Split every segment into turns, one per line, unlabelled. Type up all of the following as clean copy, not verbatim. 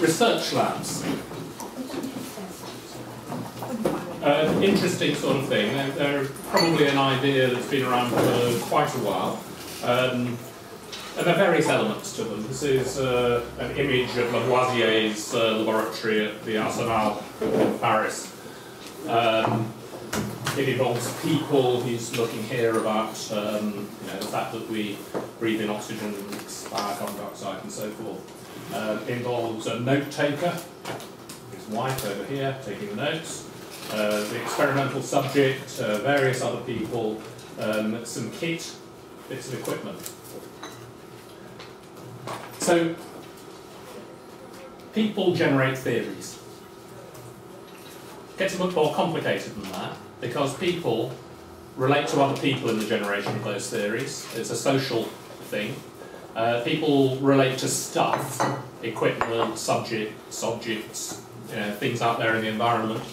Research labs. Interesting sort of thing. They're probably an idea that's been around for quite a while. And there are various elements to them. This is an image of Lavoisier's laboratory at the Arsenal in Paris. It involves people. He's looking here about the fact that we breathe in oxygen and expire carbon dioxide and so forth. Involves a note taker. His wife over here taking the notes. The experimental subject, various other people, some kit, bits of equipment. So, people generate theories. It gets a bit more complicated than that, because people relate to other people in the generation of those theories. It's a social thing. People relate to stuff, equipment, subjects, objects, things out there in the environment.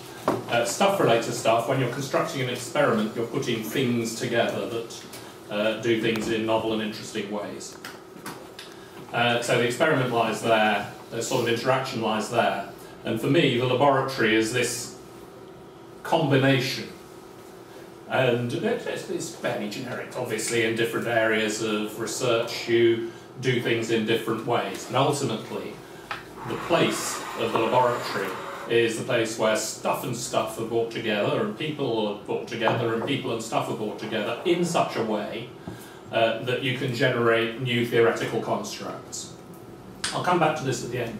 Stuff-related stuff, when you're constructing an experiment, you're putting things together that do things in novel and interesting ways. So the experiment lies there, the sort of interaction lies there, and for me the laboratory is this combination. And it's fairly generic, obviously. In different areas of research you do things in different ways, and ultimately the place of the laboratory is the place where stuff and stuff are brought together, and people are brought together, and people and stuff are brought together in such a way that you can generate new theoretical constructs. I'll come back to this at the end.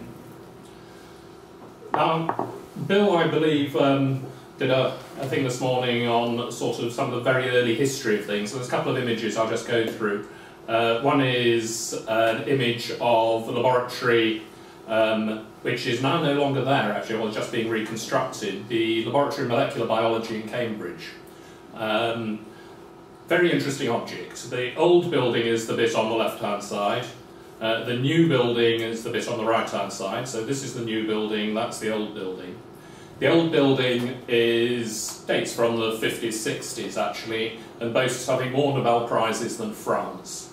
Bill, I believe, did a thing this morning on sort of some of the very early history of things. So there's a couple of images I'll just go through. One is an image of the laboratory which is now no longer there, actually, or just being reconstructed, the Laboratory of Molecular Biology in Cambridge. Very interesting object. The old building is the bit on the left-hand side. The new building is the bit on the right-hand side. So this is the new building, that's the old building. The old building dates from the 50s, 60s, actually, and boasts having more Nobel Prizes than France.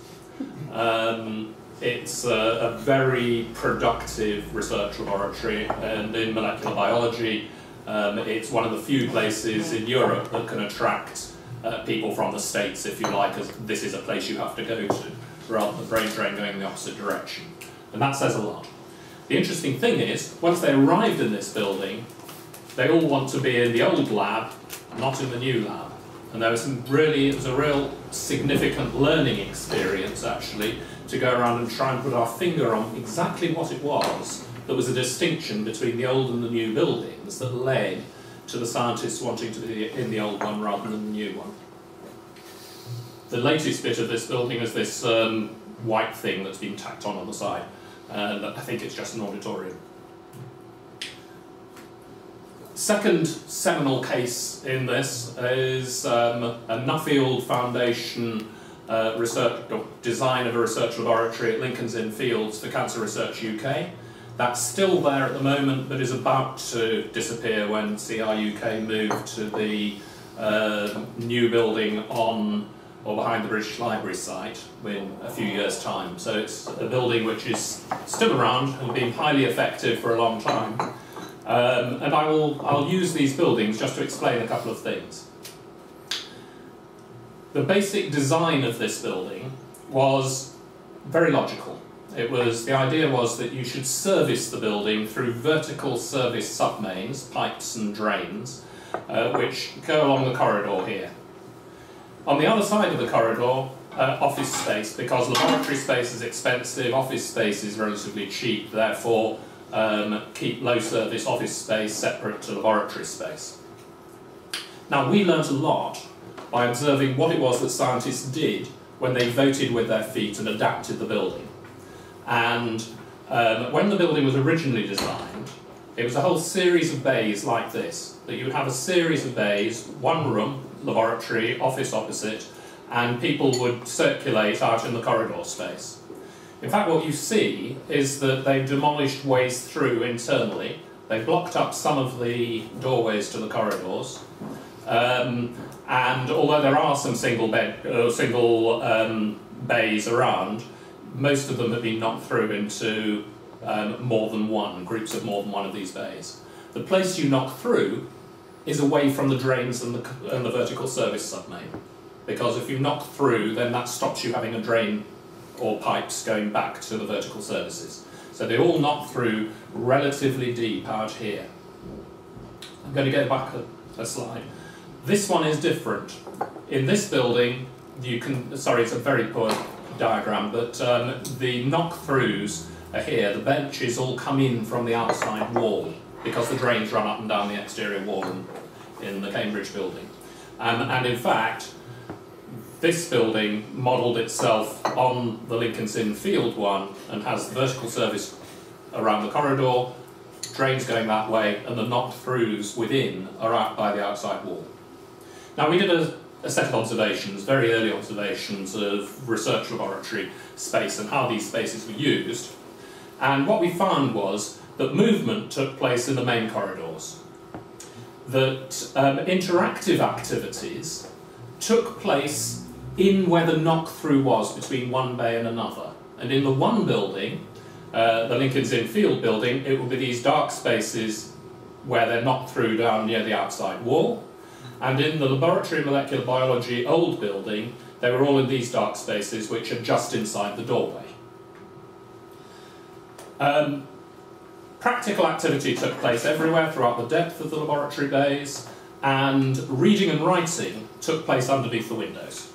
It's a very productive research laboratory, and in molecular biology, it's one of the few places in Europe that can attract people from the States, if you like, as this is a place you have to go to, rather than the brain drain going in the opposite direction. And that says a lot. The interesting thing is, once they arrived in this building, they all want to be in the old lab, not in the new lab. And it was a real significant learning experience, actually, to go around and try and put our finger on exactly what it was that was a distinction between the old and the new buildings that led to the scientists wanting to be in the old one rather than the new one. The latest bit of this building is this white thing that's been tacked on the side, and I think it's just an auditorium. Second seminal case in this is a Nuffield Foundation design of a research laboratory at Lincoln's Inn Fields for Cancer Research UK. That's still there at the moment, but is about to disappear when CR UK moved to the new building on or behind the British Library site in a few years' time. So it's a building which is still around and been highly effective for a long time. And I'll use these buildings just to explain a couple of things. The basic design of this building was very logical. The idea was that you should service the building through vertical service submains, pipes and drains, which go along the corridor here. On the other side of the corridor, office space, because laboratory space is expensive, office space is relatively cheap, therefore keep low service office space separate to laboratory space. Now, we learnt a lot by observing what it was that scientists did when they voted with their feet and adapted the building. And when the building was originally designed, it was a whole series of bays like this, that you would have a series of bays, one room, laboratory, office opposite, and people would circulate out in the corridor space. In fact, what you see is that they've demolished ways through internally. They've blocked up some of the doorways to the corridors, and although there are some single bays around, most of them have been knocked through into more than one, groups of more than one of these bays. The place you knock through is away from the drains and the vertical service submain. Because if you knock through, then that stops you having a drain or pipes going back to the vertical services. So they all knock through relatively deep out here. I'm going to go back a slide. This one is different. In this building, you can, sorry, it's a very poor diagram, but the knock-throughs are here. The benches all come in from the outside wall because the drains run up and down the exterior wall in the Cambridge building. And in fact, this building modelled itself on the Lincoln's Inn Field one and has the vertical service around the corridor, drains going that way, and the knock-throughs within are out by the outside wall. Now, we did a set of observations, very early observations of research laboratory space and how these spaces were used. And what we found was that movement took place in the main corridors, that interactive activities took place in where the knock-through was between one bay and another. And in the one building, the Lincoln's Inn Field building, it will be these dark spaces where they're knocked through down near the outside wall. And in the Laboratory of Molecular Biology old building, they were all in these dark spaces which are just inside the doorway. Practical activity took place everywhere throughout the depth of the laboratory bays, and reading and writing took place underneath the windows,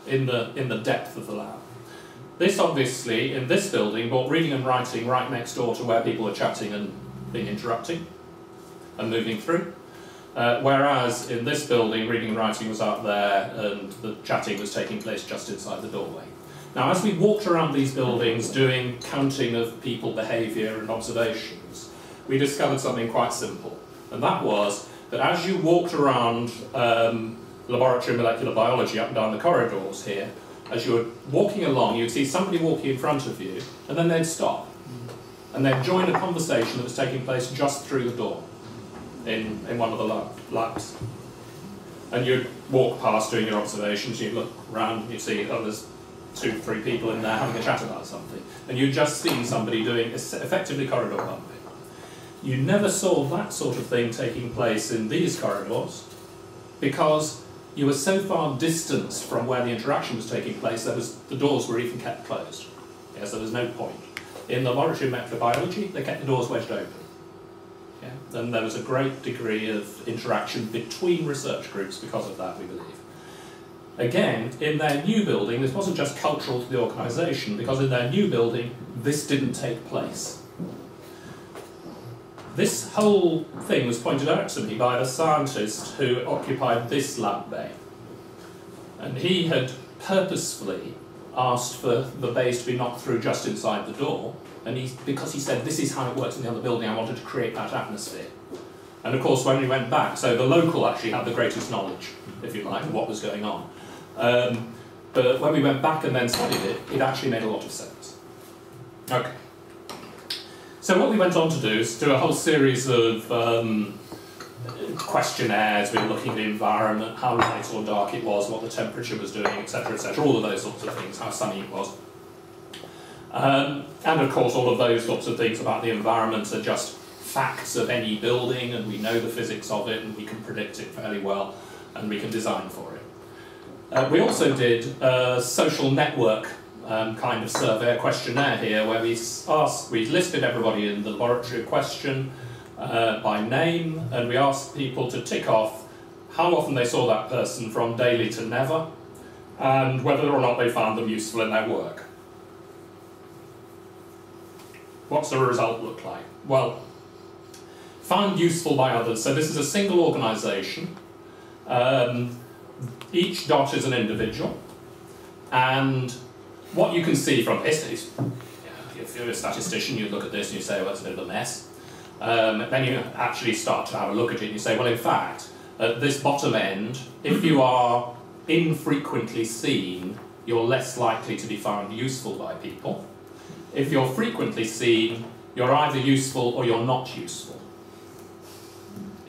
in the depth of the lab. This obviously, in this building, brought reading and writing right next door to where people are chatting and being interrupting and moving through. Whereas in this building, reading and writing was out there and the chatting was taking place just inside the doorway. Now, as we walked around these buildings doing counting of people behaviour and observations, we discovered something quite simple. And that was that as you walked around Laboratory of Molecular Biology up and down the corridors here, as you were walking along, you'd see somebody walking in front of you, and then they'd stop. And they'd join a conversation that was taking place just through the door in one of the labs. And you'd walk past doing your observations, you'd look around, and you'd see, oh, there's 2 or 3 people in there having a chat about something. And you'd just seen somebody doing effectively corridor bumping. You never saw that sort of thing taking place in these corridors because you were so far distanced from where the interaction was taking place, the doors were even kept closed. Yes, there was no point. In the Laboratory of Molecular Biology, they kept the doors wedged open. Yeah? And there was a great degree of interaction between research groups because of that, we believe. Again, in their new building, this wasn't just cultural to the organisation, because in their new building, this didn't take place. This whole thing was pointed out to me by the scientist who occupied this lab bay. And he had purposefully asked for the bays to be knocked through just inside the door, and because he said, this is how it works in the other building, I wanted to create that atmosphere. And of course, when we went back, so the local actually had the greatest knowledge, if you like, of what was going on. But when we went back and then studied it, it actually made a lot of sense. Okay. So what we went on to do is do a whole series of questionnaires. We were looking at the environment, how light or dark it was, what the temperature was doing, etc., all of those sorts of things, how sunny it was. And of course, all of those sorts of things about the environment are just facts of any building, and we know the physics of it, and we can predict it fairly well, and we can design for it. We also did a social network kind of survey, a questionnaire here, where we listed everybody in the laboratory question by name, and we asked people to tick off how often they saw that person from daily to never, and whether or not they found them useful in their work. What's the result look like? Well, found useful by others. So this is a single organisation. Each dot is an individual, and what you can see from this is, if you're a statistician, you look at this and you say, well, it's a bit of a mess. Then you actually start to have a look at it and you say, well, in fact, at this bottom end, if you are infrequently seen, you're less likely to be found useful by people. If you're frequently seen, you're either useful or you're not useful.